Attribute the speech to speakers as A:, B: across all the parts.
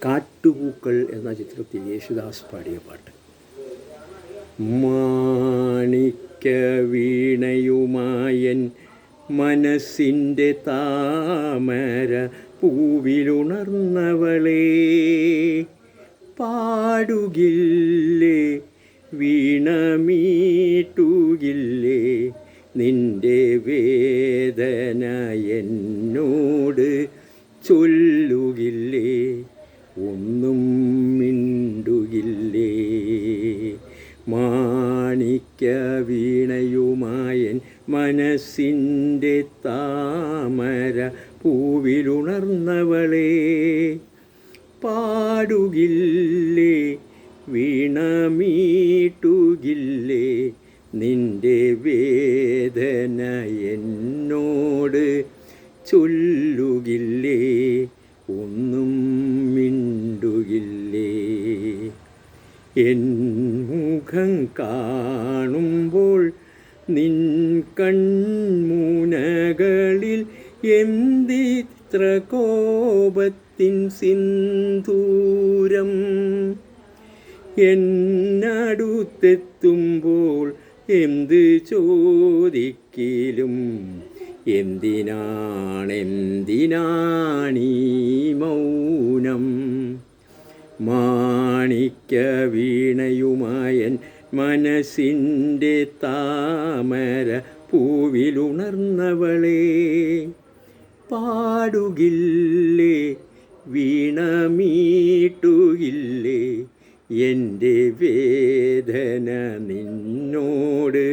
A: കാട്ടുപൂക്കൾ എന്ന ചിത്രത്തിൽ യേശുദാസ് പാടിയ പാട്ട്. മാണിക്യ വീണയുമായൻ മനസ്സിൻ്റെ താമര പൂവിലുണർന്നവളേ, പാടുകില്ലേ വീണമീട്ടുകില്ലേ നിന്റെ വേദന എന്നോട് ചൊല്ലുകില്ലേ, ഒന്നും മിണ്ടുകില്ലേ. മാണിക്യ വീണയുമായൻ മനസ്സിൻ്റെ താമര പൂവിലുണർന്നവളേ, പാടുകില്ലേ വീണമീട്ടുകില്ലേ നിന്റെ വേദന എന്നോട് ചൊല്ലുകില്ലേ, ഒന്നും മിണ്ടുകില്ലേ. എൻ മുഖം കാണുമ്പോൾ നിൻ കൺമുനകളിൽ എന്തിത്ര കോപത്തിൻ സിന്ദൂരം, എന്നടുത്തെത്തുമ്പോൾ എന്ത് ചോദിക്കലും, എന്തിനാണീ മൗനം. മാണിക്യ വീണയുമായൻ മനസ്സിൻ്റെ താമര പൂവിലുണർന്നവളേ, പാടുകില്ലേ വീണമീട്ടുകില്ലേ എൻ്റെ വേദന നിന്നോട്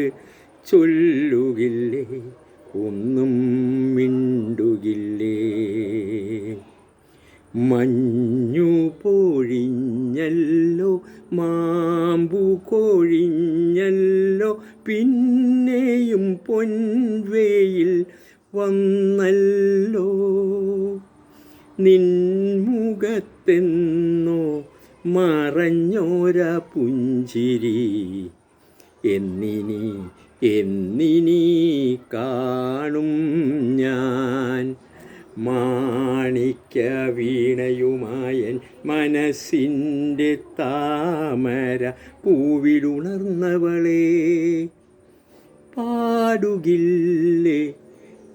A: ചൊല്ലുകില്ലേ, ഒന്നും മിണ്ടുകില്ലേ. മഞ്ഞു പൊഴിഞ്ഞല്ലോ മാമ്പു കൊഴിഞ്ഞല്ലോ, പിന്നെയും പൊൻവെയിൽ വന്നല്ലോ. നിൻമുഖത്തെന്നോ മറഞ്ഞോര പുഞ്ചിരി, എന്നിനി കാണും ഞാൻ. മാണിക്യ വീണയുമായൻ മനസ്സിൻ്റെ താമര പൂവിലുണർന്നവളേ, പാടുകില്ലേ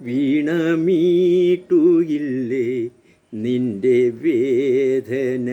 A: വീണമീട്ടുകില്ലേ നിന്റെ വേദന